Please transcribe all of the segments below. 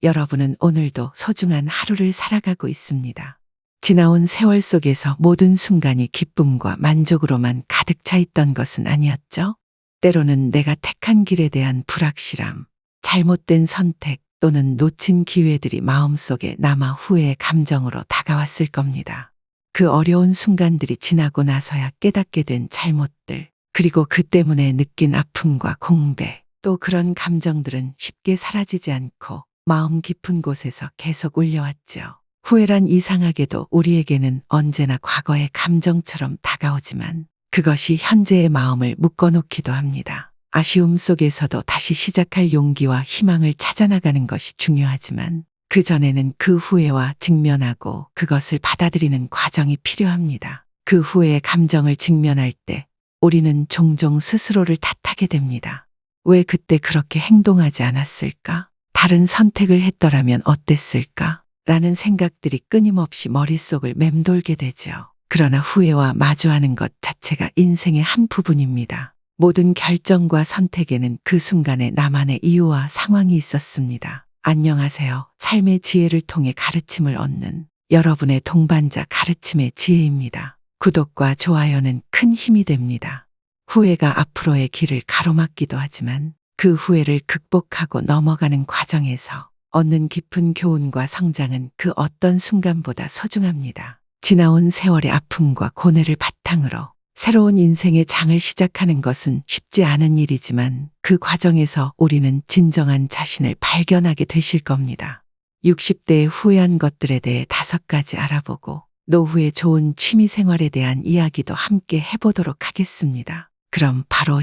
여러분은 오늘도 소중한 하루를 살아가고 있습니다. 지나온 세월 속에서 모든 순간이 기쁨과 만족으로만 가득 차 있던 것은 아니었죠? 때로는 내가 택한 길에 대한 불확실함, 잘못된 선택 또는 놓친 기회들이 마음속에 남아 후회의 감정으로 다가왔을 겁니다. 그 어려운 순간들이 지나고 나서야 깨닫게 된 잘못들, 그리고 그 때문에 느낀 아픔과 공백, 또 그런 감정들은 쉽게 사라지지 않고 마음 깊은 곳에서 계속 울려왔죠. 후회란 이상하게도 우리에게는 언제나 과거의 감정처럼 다가오지만 그것이 현재의 마음을 묶어놓기도 합니다. 아쉬움 속에서도 다시 시작할 용기와 희망을 찾아나가는 것이 중요하지만 그 전에는 그 후회와 직면하고 그것을 받아들이는 과정이 필요합니다. 그 후회의 감정을 직면할 때 우리는 종종 스스로를 탓하게 됩니다. 왜 그때 그렇게 행동하지 않았을까? 다른 선택을 했더라면 어땠을까? 라는 생각들이 끊임없이 머릿속을 맴돌게 되죠. 그러나 후회와 마주하는 것 자체가 인생의 한 부분입니다. 모든 결정과 선택에는 그 순간에 나만의 이유와 상황이 있었습니다. 안녕하세요. 삶의 지혜를 통해 가르침을 얻는 여러분의 동반자 가르침의 지혜입니다. 구독과 좋아요는 큰 힘이 됩니다. 후회가 앞으로의 길을 가로막기도 하지만 그 후회를 극복하고 넘어가는 과정에서 얻는 깊은 교훈과 성장은 그 어떤 순간보다 소중합니다. 지나온 세월의 아픔과 고뇌를 바탕으로 새로운 인생의 장을 시작하는 것은 쉽지 않은 일이지만 그 과정에서 우리는 진정한 자신을 발견하게 되실 겁니다. 60대에 후회한 것들에 대해 5가지 알아보고 노후의 좋은 취미 생활에 대한 이야기도 함께 해보도록 하겠습니다. 그럼 바로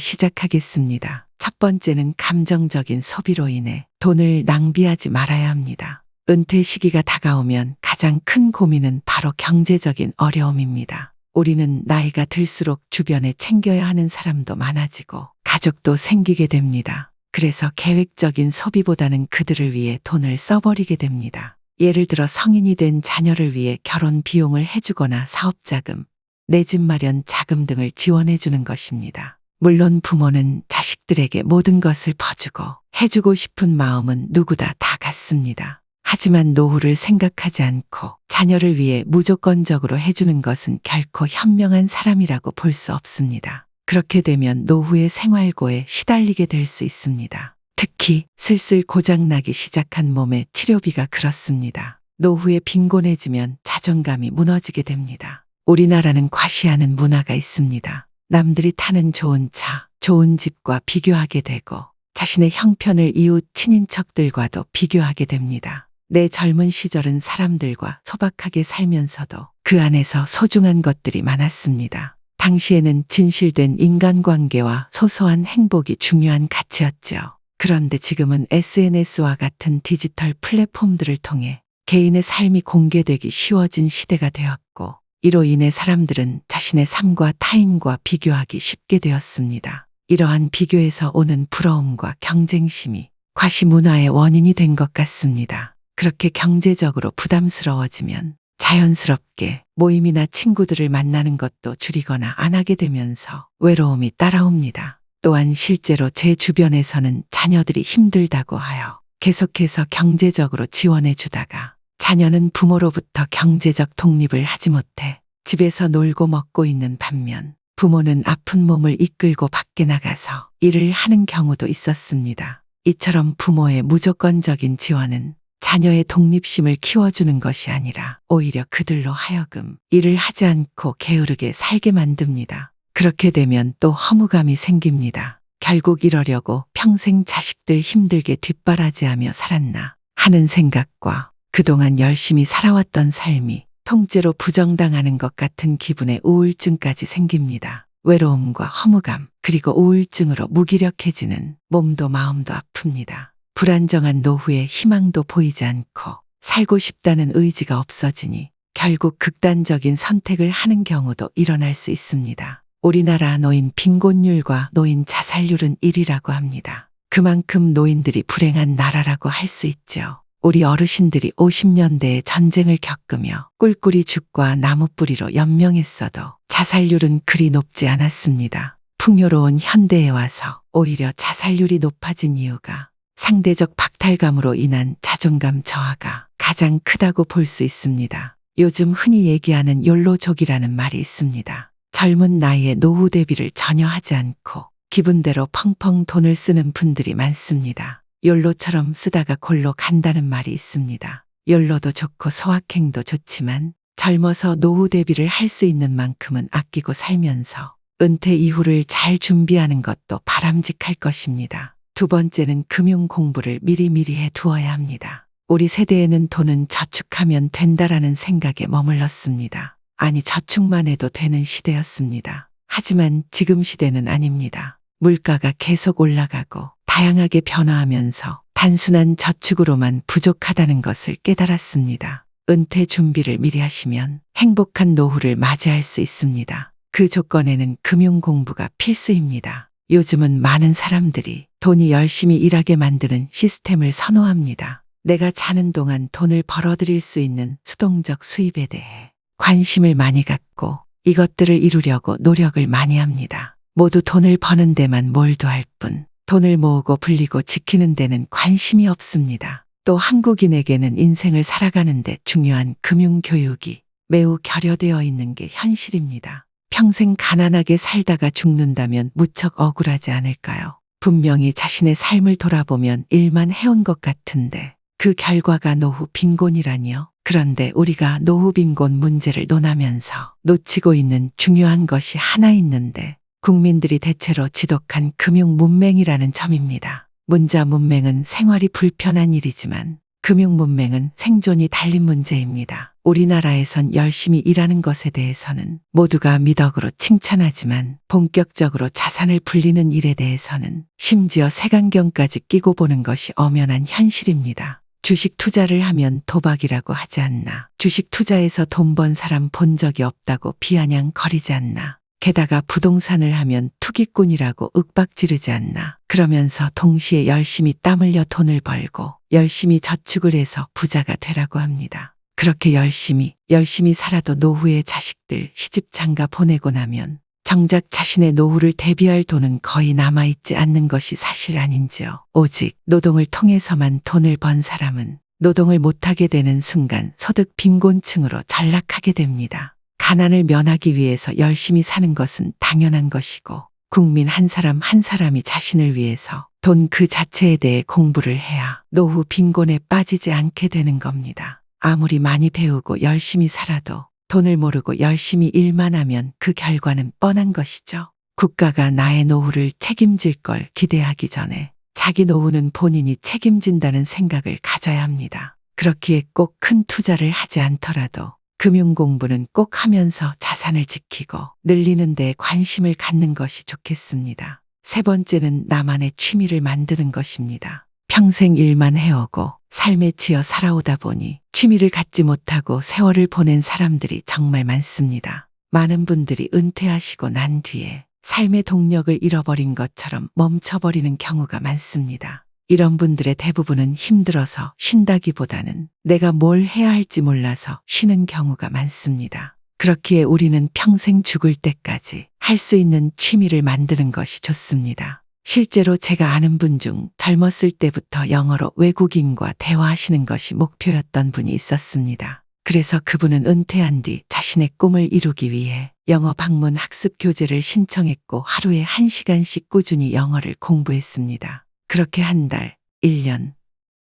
시작하겠습니다. 첫 번째는 감정적인 소비로 인해 돈을 낭비하지 말아야 합니다. 은퇴 시기가 다가오면 가장 큰 고민은 바로 경제적인 어려움입니다. 우리는 나이가 들수록 주변에 챙겨야 하는 사람도 많아지고 가족도 생기게 됩니다. 그래서 계획적인 소비보다는 그들을 위해 돈을 써버리게 됩니다. 예를 들어 성인이 된 자녀를 위해 결혼 비용을 해주거나 사업자금, 내 집 마련 자금 등을 지원해주는 것입니다. 물론 부모는 자식들에게 모든 것을 퍼주고 해주고 싶은 마음은 누구나 다 같습니다. 하지만 노후를 생각하지 않고 자녀를 위해 무조건적으로 해주는 것은 결코 현명한 사람이라고 볼 수 없습니다. 그렇게 되면 노후의 생활고에 시달리게 될 수 있습니다. 특히 슬슬 고장나기 시작한 몸의 치료비가 그렇습니다. 노후에 빈곤해지면 자존감이 무너지게 됩니다. 우리나라는 과시하는 문화가 있습니다. 남들이 타는 좋은 차, 좋은 집과 비교하게 되고 자신의 형편을 이웃 친인척들과도 비교하게 됩니다. 내 젊은 시절은 사람들과 소박하게 살면서도 그 안에서 소중한 것들이 많았습니다. 당시에는 진실된 인간관계와 소소한 행복이 중요한 가치였죠. 그런데 지금은 SNS와 같은 디지털 플랫폼들을 통해 개인의 삶이 공개되기 쉬워진 시대가 되었고 이로 인해 사람들은 자신의 삶과 타인과 비교하기 쉽게 되었습니다. 이러한 비교에서 오는 부러움과 경쟁심이 과시 문화의 원인이 된 것 같습니다. 그렇게 경제적으로 부담스러워지면 자연스럽게 모임이나 친구들을 만나는 것도 줄이거나 안 하게 되면서 외로움이 따라옵니다. 또한 실제로 제 주변에서는 자녀들이 힘들다고 하여 계속해서 경제적으로 지원해 주다가 자녀는 부모로부터 경제적 독립을 하지 못해 집에서 놀고 먹고 있는 반면 부모는 아픈 몸을 이끌고 밖에 나가서 일을 하는 경우도 있었습니다. 이처럼 부모의 무조건적인 지원은 자녀의 독립심을 키워주는 것이 아니라 오히려 그들로 하여금 일을 하지 않고 게으르게 살게 만듭니다. 그렇게 되면 또 허무감이 생깁니다. 결국 이러려고 평생 자식들 힘들게 뒷바라지하며 살았나 하는 생각과 그동안 열심히 살아왔던 삶이 통째로 부정당하는 것 같은 기분의 우울증까지 생깁니다. 외로움과 허무감 그리고 우울증으로 무기력해지는 몸도 마음도 아픕니다. 불안정한 노후에 희망도 보이지 않고 살고 싶다는 의지가 없어지니 결국 극단적인 선택을 하는 경우도 일어날 수 있습니다. 우리나라 노인 빈곤율과 노인 자살률은 1위라고 합니다. 그만큼 노인들이 불행한 나라라고 할 수 있죠. 우리 어르신들이 50년대에 전쟁을 겪으며 꿀꿀이 죽과 나무뿌리로 연명했어도 자살률은 그리 높지 않았습니다. 풍요로운 현대에 와서 오히려 자살률이 높아진 이유가 상대적 박탈감으로 인한 자존감 저하가 가장 크다고 볼 수 있습니다. 요즘 흔히 얘기하는 욜로족이라는 말이 있습니다. 젊은 나이에 노후 대비를 전혀 하지 않고 기분대로 펑펑 돈을 쓰는 분들이 많습니다. 욜로처럼 쓰다가 골로 간다는 말이 있습니다. 욜로도 좋고 소확행도 좋지만 젊어서 노후 대비를 할 수 있는 만큼은 아끼고 살면서 은퇴 이후를 잘 준비하는 것도 바람직할 것입니다. 두 번째는 금융 공부를 미리미리 해 두어야 합니다. 우리 세대에는 돈은 저축하면 된다라는 생각에 머물렀습니다. 아니, 저축만 해도 되는 시대였습니다. 하지만 지금 시대는 아닙니다. 물가가 계속 올라가고 다양하게 변화하면서 단순한 저축으로만 부족하다는 것을 깨달았습니다. 은퇴 준비를 미리 하시면 행복한 노후를 맞이할 수 있습니다. 그 조건에는 금융 공부가 필수입니다. 요즘은 많은 사람들이 돈이 열심히 일하게 만드는 시스템을 선호합니다. 내가 자는 동안 돈을 벌어들일 수 있는 수동적 수입에 대해 관심을 많이 갖고 이것들을 이루려고 노력을 많이 합니다. 모두 돈을 버는 데만 몰두할 뿐 돈을 모으고 불리고 지키는 데는 관심이 없습니다. 또 한국인에게는 인생을 살아가는데 중요한 금융교육이 매우 결여되어 있는 게 현실입니다. 평생 가난하게 살다가 죽는다면 무척 억울하지 않을까요? 분명히 자신의 삶을 돌아보면 일만 해온 것 같은데 그 결과가 노후 빈곤이라니요. 그런데 우리가 노후 빈곤 문제를 논하면서 놓치고 있는 중요한 것이 하나 있는데 국민들이 대체로 지독한 금융 문맹이라는 점입니다. 문자 문맹은 생활이 불편한 일이지만 금융 문맹은 생존이 달린 문제입니다. 우리나라에선 열심히 일하는 것에 대해서는 모두가 미덕으로 칭찬하지만 본격적으로 자산을 불리는 일에 대해서는 심지어 색안경까지 끼고 보는 것이 엄연한 현실입니다. 주식 투자를 하면 도박이라고 하지 않나. 주식 투자에서 돈 번 사람 본 적이 없다고 비아냥거리지 않나. 게다가 부동산을 하면 투기꾼이라고 윽박지르지 않나. 그러면서 동시에 열심히 땀 흘려 돈을 벌고 열심히 저축을 해서 부자가 되라고 합니다. 그렇게 열심히 살아도 노후에 자식들 시집 장가 보내고 나면 정작 자신의 노후를 대비할 돈은 거의 남아있지 않는 것이 사실 아닌지요. 오직 노동을 통해서만 돈을 번 사람은 노동을 못하게 되는 순간 소득 빈곤층으로 전락하게 됩니다. 가난을 면하기 위해서 열심히 사는 것은 당연한 것이고 국민 한 사람 한 사람이 자신을 위해서 돈 그 자체에 대해 공부를 해야 노후 빈곤에 빠지지 않게 되는 겁니다. 아무리 많이 배우고 열심히 살아도 돈을 모르고 열심히 일만 하면 그 결과는 뻔한 것이죠. 국가가 나의 노후를 책임질 걸 기대하기 전에 자기 노후는 본인이 책임진다는 생각을 가져야 합니다. 그렇기에 꼭 큰 투자를 하지 않더라도 금융 공부는 꼭 하면서 자산을 지키고 늘리는 데 관심을 갖는 것이 좋겠습니다. 세 번째는 나만의 취미를 만드는 것입니다. 평생 일만 해오고 삶에 치여 살아오다 보니 취미를 갖지 못하고 세월을 보낸 사람들이 정말 많습니다. 많은 분들이 은퇴하시고 난 뒤에 삶의 동력을 잃어버린 것처럼 멈춰버리는 경우가 많습니다. 이런 분들의 대부분은 힘들어서 쉰다기보다는 내가 뭘 해야 할지 몰라서 쉬는 경우가 많습니다. 그렇기에 우리는 평생 죽을 때까지 할 수 있는 취미를 만드는 것이 좋습니다. 실제로 제가 아는 분 중 젊었을 때부터 영어로 외국인과 대화하시는 것이 목표였던 분이 있었습니다. 그래서 그분은 은퇴한 뒤 자신의 꿈을 이루기 위해 영어 방문 학습 교재를 신청했고 하루에 1시간씩 꾸준히 영어를 공부했습니다. 그렇게 한 달, 1년,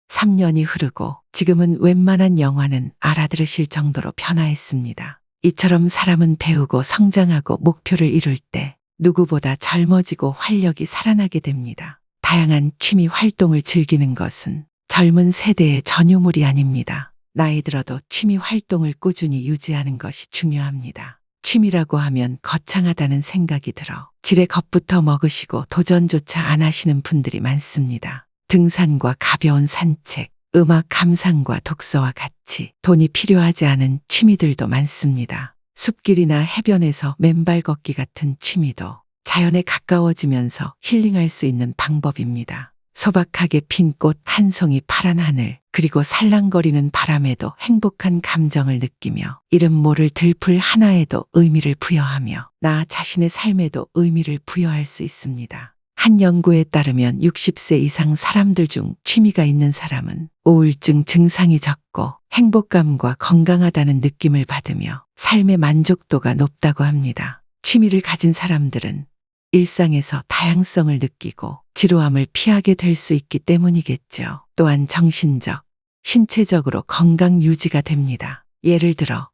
3년이 흐르고 지금은 웬만한 영화는 알아들으실 정도로 변화했습니다. 이처럼 사람은 배우고 성장하고 목표를 이룰 때 누구보다 젊어지고 활력이 살아나게 됩니다. 다양한 취미 활동을 즐기는 것은 젊은 세대의 전유물이 아닙니다. 나이 들어도 취미 활동을 꾸준히 유지하는 것이 중요합니다. 취미라고 하면 거창하다는 생각이 들어 지레 겁부터 먹으시고 도전조차 안 하시는 분들이 많습니다. 등산과 가벼운 산책, 음악 감상과 독서와 같이 돈이 필요하지 않은 취미들도 많습니다. 숲길이나 해변에서 맨발 걷기 같은 취미도 자연에 가까워지면서 힐링할 수 있는 방법입니다. 소박하게 핀 꽃 한 송이, 파란 하늘, 그리고 살랑거리는 바람에도 행복한 감정을 느끼며 이름 모를 들풀 하나에도 의미를 부여하며 나 자신의 삶에도 의미를 부여할 수 있습니다. 한 연구에 따르면 60세 이상 사람들 중 취미가 있는 사람은 우울증 증상이 적고 행복감과 건강하다는 느낌을 받으며 삶의 만족도가 높다고 합니다. 취미를 가진 사람들은 일상에서 다양성을 느끼고 지루함을 피하게 될 수 있기 때문이겠죠. 또한 정신적, 신체적으로 건강 유지가 됩니다. 예를 들어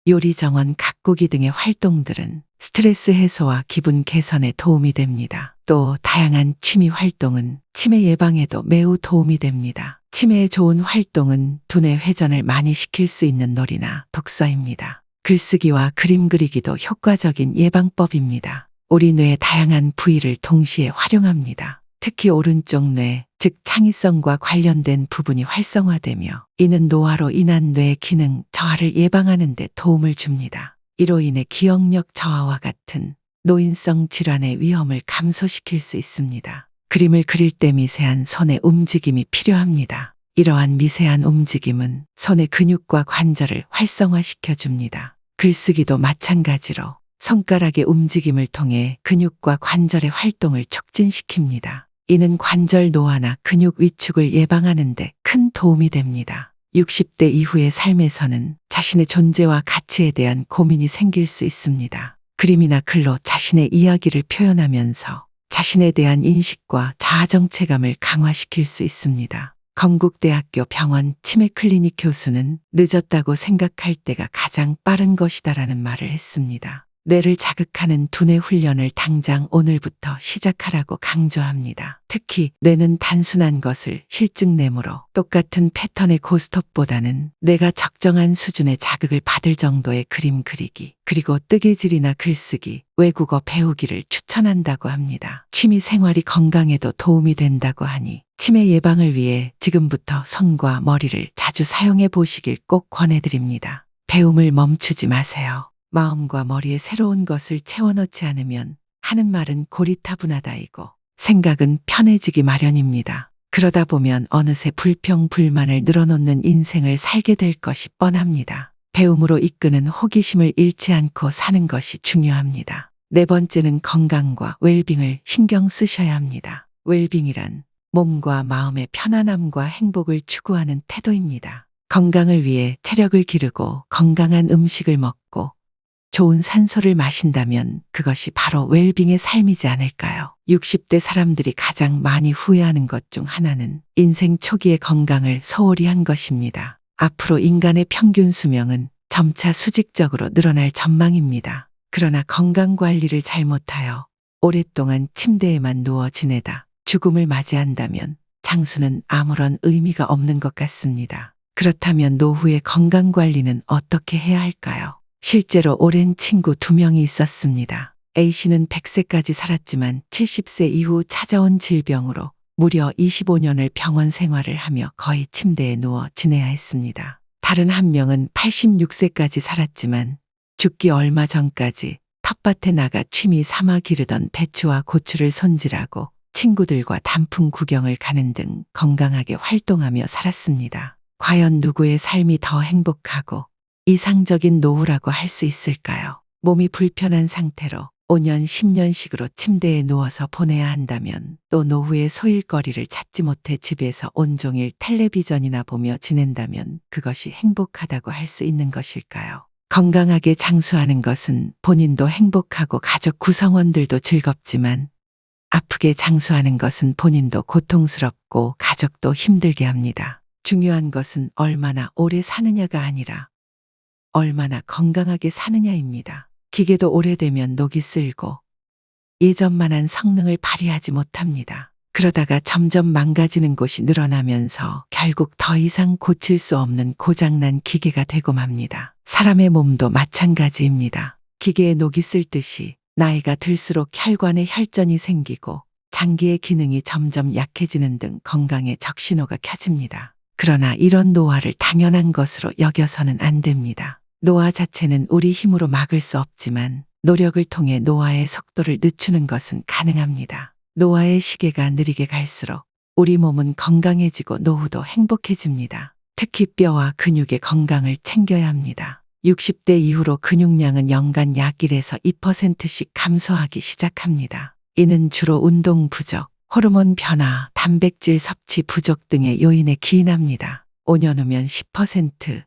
요리 정원 가꾸기 등의 활동들은 스트레스 해소와 기분 개선에 도움이 됩니다. 또 다양한 취미 활동은 치매 예방에도 매우 도움이 됩니다. 치매에 좋은 활동은 두뇌 회전을 많이 시킬 수 있는 놀이나 독서입니다. 글쓰기와 그림 그리기도 효과적인 예방법입니다. 우리 뇌의 다양한 부위를 동시에 활용합니다. 특히 오른쪽 뇌, 즉 창의성과 관련된 부분이 활성화되며 이는 노화로 인한 뇌 기능 저하를 예방하는 데 도움을 줍니다. 이로 인해 기억력 저하와 같은 노인성 질환의 위험을 감소시킬 수 있습니다. 그림을 그릴 때 미세한 손의 움직임이 필요합니다. 이러한 미세한 움직임은 손의 근육과 관절을 활성화시켜 줍니다. 글쓰기도 마찬가지로 손가락의 움직임을 통해 근육과 관절의 활동을 촉진시킵니다. 이는 관절 노화나 근육 위축을 예방하는 데 큰 도움이 됩니다. 60대 이후의 삶에서는 자신의 존재와 가치에 대한 고민이 생길 수 있습니다. 그림이나 글로 자신의 이야기를 표현하면서 자신에 대한 인식과 자아정체감을 강화시킬 수 있습니다. 건국대학교 병원 치매 클리닉 교수는 늦었다고 생각할 때가 가장 빠른 것이다라는 말을 했습니다. 뇌를 자극하는 두뇌 훈련을 당장 오늘부터 시작하라고 강조합니다. 특히 뇌는 단순한 것을 실증내므로 똑같은 패턴의 고스톱보다는 뇌가 적정한 수준의 자극을 받을 정도의 그림 그리기, 그리고 뜨개질이나 글쓰기, 외국어 배우기를 추천한다고 합니다. 취미 생활이 건강에도 도움이 된다고 하니 치매 예방을 위해 지금부터 손과 머리를 자주 사용해 보시길 꼭 권해드립니다. 배움을 멈추지 마세요. 마음과 머리에 새로운 것을 채워넣지 않으면 하는 말은 고리타분하다이고 생각은 편해지기 마련입니다. 그러다 보면 어느새 불평불만을 늘어놓는 인생을 살게 될 것이 뻔합니다. 배움으로 이끄는 호기심을 잃지 않고 사는 것이 중요합니다. 네 번째는 건강과 웰빙을 신경 쓰셔야 합니다. 웰빙이란 몸과 마음의 편안함과 행복을 추구하는 태도입니다. 건강을 위해 체력을 기르고 건강한 음식을 먹고 좋은 산소를 마신다면 그것이 바로 웰빙의 삶이지 않을까요? 60대 사람들이 가장 많이 후회하는 것 중 하나는 인생 초기의 건강을 소홀히 한 것입니다. 앞으로 인간의 평균 수명은 점차 수직적으로 늘어날 전망입니다. 그러나 건강 관리를 잘못하여 오랫동안 침대에만 누워 지내다 죽음을 맞이한다면 장수는 아무런 의미가 없는 것 같습니다. 그렇다면 노후의 건강 관리는 어떻게 해야 할까요? 실제로 오랜 친구 2명이 있었습니다. A씨는 100세까지 살았지만 70세 이후 찾아온 질병으로 무려 25년을 병원 생활을 하며 거의 침대에 누워 지내야 했습니다. 다른 한 명은 86세까지 살았지만 죽기 얼마 전까지 텃밭에 나가 취미 삼아 기르던 배추와 고추를 손질하고 친구들과 단풍 구경을 가는 등 건강하게 활동하며 살았습니다. 과연 누구의 삶이 더 행복하고 이상적인 노후라고 할 수 있을까요? 몸이 불편한 상태로 5년, 10년씩으로 침대에 누워서 보내야 한다면 또 노후의 소일거리를 찾지 못해 집에서 온종일 텔레비전이나 보며 지낸다면 그것이 행복하다고 할 수 있는 것일까요? 건강하게 장수하는 것은 본인도 행복하고 가족 구성원들도 즐겁지만 아프게 장수하는 것은 본인도 고통스럽고 가족도 힘들게 합니다. 중요한 것은 얼마나 오래 사느냐가 아니라 얼마나 건강하게 사느냐입니다. 기계도 오래되면 녹이 슬고 예전만한 성능을 발휘하지 못합니다. 그러다가 점점 망가지는 곳이 늘어나면서 결국 더 이상 고칠 수 없는 고장난 기계가 되고 맙니다. 사람의 몸도 마찬가지입니다. 기계에 녹이 슬 듯이 나이가 들수록 혈관에 혈전이 생기고 장기의 기능이 점점 약해지는 등 건강에 적신호가 켜집니다. 그러나 이런 노화를 당연한 것으로 여겨서는 안 됩니다. 노화 자체는 우리 힘으로 막을 수 없지만 노력을 통해 노화의 속도를 늦추는 것은 가능합니다. 노화의 시계가 느리게 갈수록 우리 몸은 건강해지고 노후도 행복해집니다. 특히 뼈와 근육의 건강을 챙겨야 합니다. 60대 이후로 근육량은 연간 약 1에서 2%씩 감소하기 시작합니다. 이는 주로 운동 부족, 호르몬 변화, 단백질 섭취 부족 등의 요인에 기인합니다. 5년 후면 10%,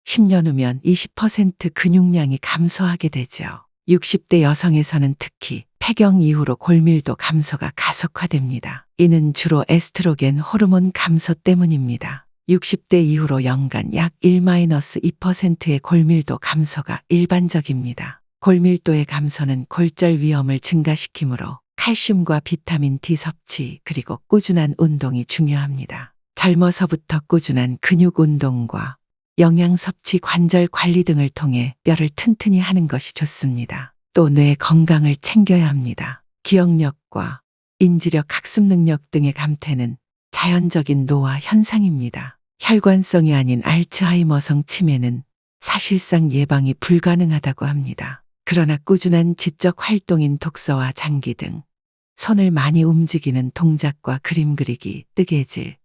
10년 후면 20% 근육량이 감소하게 되죠. 60대 여성에서는 특히 폐경 이후로 골밀도 감소가 가속화됩니다. 이는 주로 에스트로겐 호르몬 감소 때문입니다. 60대 이후로 연간 약 1-2%의 골밀도 감소가 일반적입니다. 골밀도의 감소는 골절 위험을 증가시키므로 칼슘과 비타민 D 섭취 그리고 꾸준한 운동이 중요합니다. 젊어서부터 꾸준한 근육 운동과 영양 섭취, 관절 관리 등을 통해 뼈를 튼튼히 하는 것이 좋습니다. 또 뇌 건강을 챙겨야 합니다. 기억력과 인지력, 학습 능력 등의 감퇴는 자연적인 노화 현상입니다. 혈관성이 아닌 알츠하이머성 치매는 사실상 예방이 불가능하다고 합니다. 그러나 꾸준한 지적 활동인 독서와 장기 등 손을 많이 움직이는 동작과 그림 그리기, 뜨개질,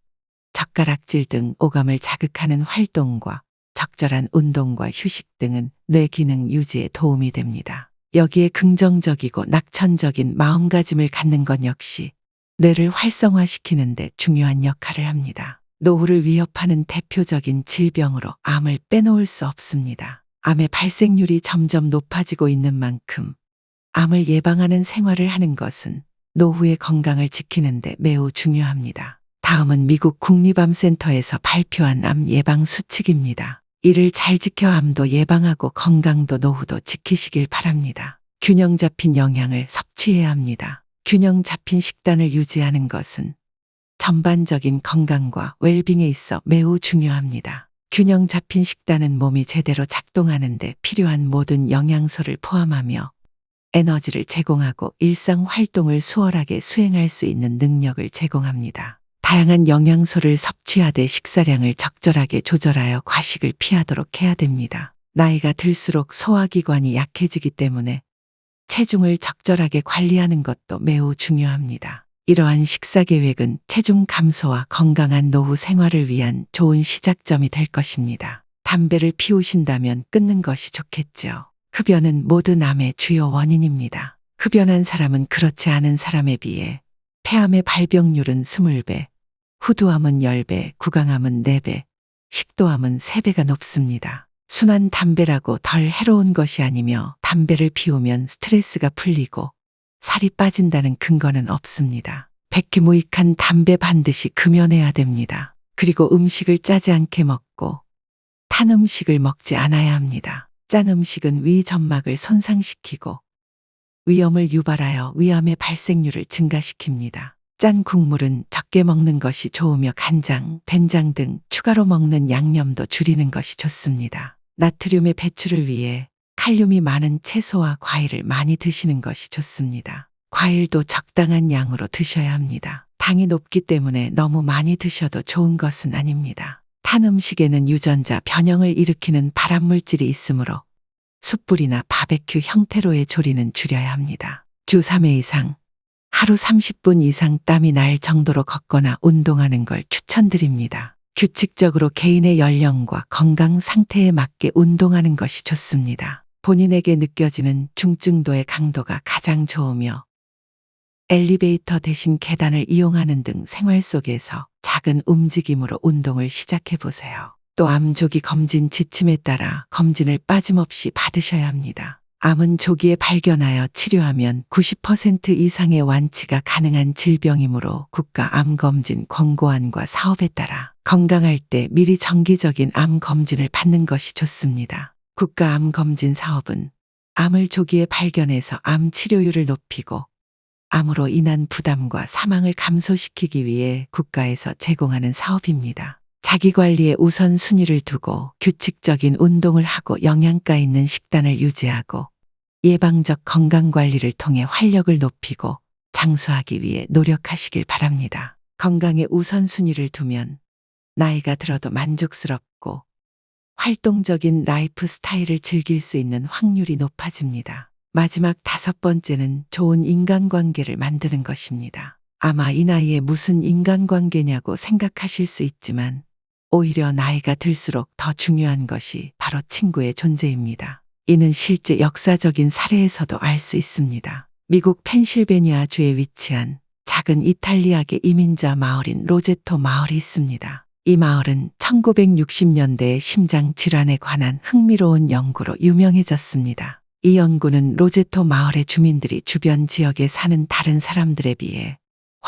젓가락질 등 오감을 자극하는 활동과 적절한 운동과 휴식 등은 뇌 기능 유지에 도움이 됩니다. 여기에 긍정적이고 낙천적인 마음가짐을 갖는 것 역시 뇌를 활성화시키는 데 중요한 역할을 합니다. 노후를 위협하는 대표적인 질병으로 암을 빼놓을 수 없습니다. 암의 발생률이 점점 높아지고 있는 만큼 암을 예방하는 생활을 하는 것은 노후의 건강을 지키는 데 매우 중요합니다. 다음은 미국 국립암센터에서 발표한 암 예방 수칙입니다. 이를 잘 지켜 암도 예방하고 건강도 노후도 지키시길 바랍니다. 균형 잡힌 영양을 섭취해야 합니다. 균형 잡힌 식단을 유지하는 것은 전반적인 건강과 웰빙에 있어 매우 중요합니다. 균형 잡힌 식단은 몸이 제대로 작동하는 데 필요한 모든 영양소를 포함하며 에너지를 제공하고 일상 활동을 수월하게 수행할 수 있는 능력을 제공합니다. 다양한 영양소를 섭취하되 식사량을 적절하게 조절하여 과식을 피하도록 해야 됩니다. 나이가 들수록 소화기관이 약해지기 때문에 체중을 적절하게 관리하는 것도 매우 중요합니다. 이러한 식사 계획은 체중 감소와 건강한 노후 생활을 위한 좋은 시작점이 될 것입니다. 담배를 피우신다면 끊는 것이 좋겠죠. 흡연은 모든 암의 주요 원인입니다. 흡연한 사람은 그렇지 않은 사람에 비해 폐암의 발병률은 20배, 후두암은 10배, 구강암은 4배, 식도암은 3배가 높습니다. 순한 담배라고 덜 해로운 것이 아니며 담배를 피우면 스트레스가 풀리고 살이 빠진다는 근거는 없습니다. 백기무익한 담배 반드시 금연해야 됩니다. 그리고 음식을 짜지 않게 먹고 탄 음식을 먹지 않아야 합니다. 짠 음식은 위 점막을 손상시키고 위염을 유발하여 위암의 발생률을 증가시킵니다. 짠 국물은 적게 먹는 것이 좋으며 간장, 된장 등 추가로 먹는 양념도 줄이는 것이 좋습니다. 나트륨의 배출을 위해 칼륨이 많은 채소와 과일을 많이 드시는 것이 좋습니다. 과일도 적당한 양으로 드셔야 합니다. 당이 높기 때문에 너무 많이 드셔도 좋은 것은 아닙니다. 탄 음식에는 유전자 변형을 일으키는 발암물질이 있으므로 숯불이나 바베큐 형태로의 조리는 줄여야 합니다. 주 3회 이상, 하루 30분 이상 땀이 날 정도로 걷거나 운동하는 걸 추천드립니다. 규칙적으로 개인의 연령과 건강 상태에 맞게 운동하는 것이 좋습니다. 본인에게 느껴지는 중증도의 강도가 가장 좋으며 엘리베이터 대신 계단을 이용하는 등 생활 속에서 작은 움직임으로 운동을 시작해 보세요. 또 암 조기 검진 지침에 따라 검진을 빠짐없이 받으셔야 합니다. 암은 조기에 발견하여 치료하면 90% 이상의 완치가 가능한 질병이므로 국가 암검진 권고안과 사업에 따라 건강할 때 미리 정기적인 암 검진을 받는 것이 좋습니다. 국가 암검진 사업은 암을 조기에 발견해서 암 치료율을 높이고 암으로 인한 부담과 사망을 감소시키기 위해 국가에서 제공하는 사업입니다. 자기관리에 우선순위를 두고 규칙적인 운동을 하고 영양가 있는 식단을 유지하고 예방적 건강관리를 통해 활력을 높이고 장수하기 위해 노력하시길 바랍니다. 건강에 우선순위를 두면 나이가 들어도 만족스럽고 활동적인 라이프 스타일을 즐길 수 있는 확률이 높아집니다. 마지막 5번째는 좋은 인간관계를 만드는 것입니다. 아마 이 나이에 무슨 인간관계냐고 생각하실 수 있지만 오히려 나이가 들수록 더 중요한 것이 바로 친구의 존재입니다. 이는 실제 역사적인 사례에서도 알 수 있습니다. 미국 펜실베니아주에 위치한 작은 이탈리아계 이민자 마을인 로제토 마을이 있습니다. 이 마을은 1960년대에 심장 질환에 관한 흥미로운 연구로 유명해졌습니다. 이 연구는 로제토 마을의 주민들이 주변 지역에 사는 다른 사람들에 비해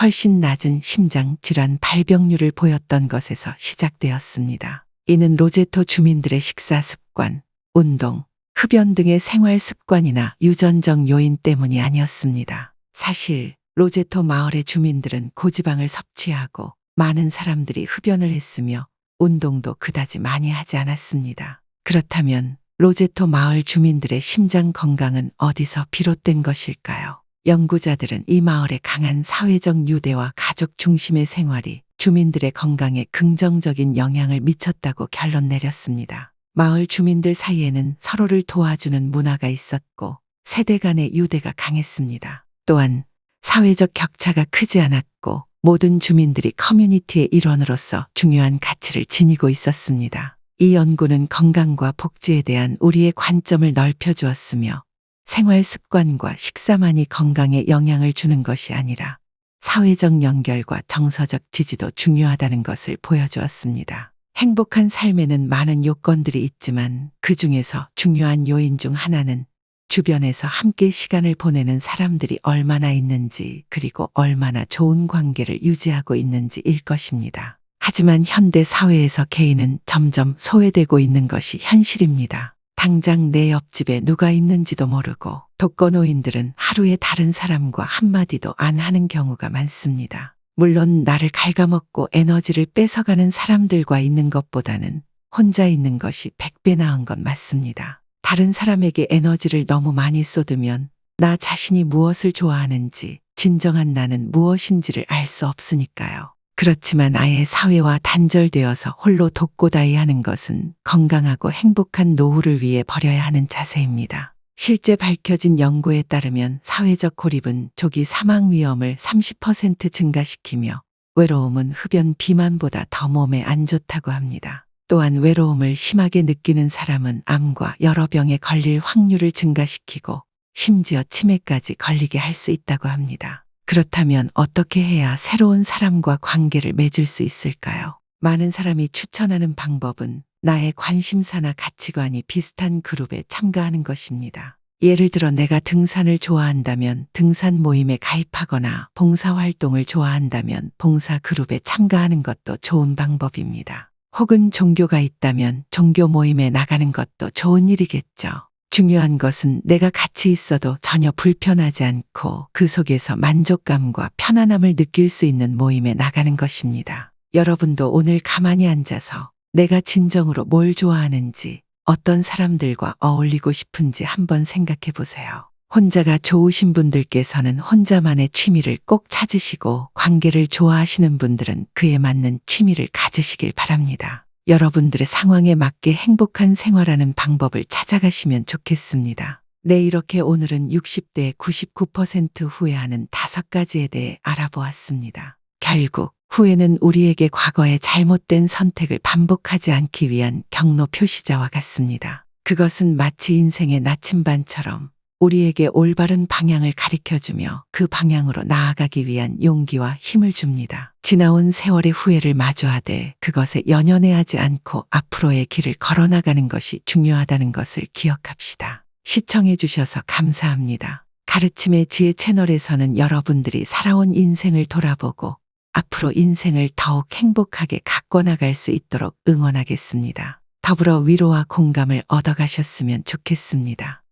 훨씬 낮은 심장 질환 발병률을 보였던 것에서 시작되었습니다. 이는 로제토 주민들의 식사 습관, 운동, 흡연 등의 생활 습관이나 유전적 요인 때문이 아니었습니다. 사실 로제토 마을의 주민들은 고지방을 섭취하고 많은 사람들이 흡연을 했으며 운동도 그다지 많이 하지 않았습니다. 그렇다면 로제토 마을 주민들의 심장 건강은 어디서 비롯된 것일까요? 연구자들은 이 마을의 강한 사회적 유대와 가족 중심의 생활이 주민들의 건강에 긍정적인 영향을 미쳤다고 결론 내렸습니다. 마을 주민들 사이에는 서로를 도와주는 문화가 있었고 세대 간의 유대가 강했습니다. 또한 사회적 격차가 크지 않았고 모든 주민들이 커뮤니티의 일원으로서 중요한 가치를 지니고 있었습니다. 이 연구는 건강과 복지에 대한 우리의 관점을 넓혀주었으며 생활 습관과 식사만이 건강에 영향을 주는 것이 아니라 사회적 연결과 정서적 지지도 중요하다는 것을 보여주었습니다. 행복한 삶에는 많은 요건들이 있지만 그 중에서 중요한 요인 중 하나는 주변에서 함께 시간을 보내는 사람들이 얼마나 있는지 그리고 얼마나 좋은 관계를 유지하고 있는지일 것입니다. 하지만 현대 사회에서 개인은 점점 소외되고 있는 것이 현실입니다. 당장 내 옆집에 누가 있는지도 모르고 독거노인들은 하루에 다른 사람과 한마디도 안 하는 경우가 많습니다. 물론 나를 갉아먹고 에너지를 뺏어가는 사람들과 있는 것보다는 혼자 있는 것이 100배 나은 건 맞습니다. 다른 사람에게 에너지를 너무 많이 쏟으면 나 자신이 무엇을 좋아하는지 진정한 나는 무엇인지를 알 수 없으니까요. 그렇지만 아예 사회와 단절되어서 홀로 독고다이하는 것은 건강하고 행복한 노후를 위해 버려야 하는 자세입니다. 실제 밝혀진 연구에 따르면 사회적 고립은 조기 사망 위험을 30% 증가시키며 외로움은 흡연 비만보다 더 몸에 안 좋다고 합니다. 또한 외로움을 심하게 느끼는 사람은 암과 여러 병에 걸릴 확률을 증가시키고 심지어 치매까지 걸리게 할 수 있다고 합니다. 그렇다면 어떻게 해야 새로운 사람과 관계를 맺을 수 있을까요? 많은 사람이 추천하는 방법은 나의 관심사나 가치관이 비슷한 그룹에 참가하는 것입니다. 예를 들어 내가 등산을 좋아한다면 등산 모임에 가입하거나 봉사활동을 좋아한다면 봉사 그룹에 참가하는 것도 좋은 방법입니다. 혹은 종교가 있다면 종교 모임에 나가는 것도 좋은 일이겠죠. 중요한 것은 내가 같이 있어도 전혀 불편하지 않고 그 속에서 만족감과 편안함을 느낄 수 있는 모임에 나가는 것입니다. 여러분도 오늘 가만히 앉아서 내가 진정으로 뭘 좋아하는지, 어떤 사람들과 어울리고 싶은지 한번 생각해 보세요. 혼자가 좋으신 분들께서는 혼자만의 취미를 꼭 찾으시고 관계를 좋아하시는 분들은 그에 맞는 취미를 가지시길 바랍니다. 여러분들의 상황에 맞게 행복한 생활하는 방법을 찾아가시면 좋겠습니다. 네, 이렇게 오늘은 60대 99% 후회하는 5가지에 대해 알아보았습니다. 결국 후회는 우리에게 과거의 잘못된 선택을 반복하지 않기 위한 경로 표시자와 같습니다. 그것은 마치 인생의 나침반처럼 우리에게 올바른 방향을 가리켜주며 그 방향으로 나아가기 위한 용기와 힘을 줍니다. 지나온 세월의 후회를 마주하되 그것에 연연해하지 않고 앞으로의 길을 걸어나가는 것이 중요하다는 것을 기억합시다. 시청해 주셔서 감사합니다. 가르침의 지혜 채널에서는 여러분들이 살아온 인생을 돌아보고 앞으로 인생을 더욱 행복하게 가꿔나갈 수 있도록 응원하겠습니다. 더불어 위로와 공감을 얻어가셨으면 좋겠습니다.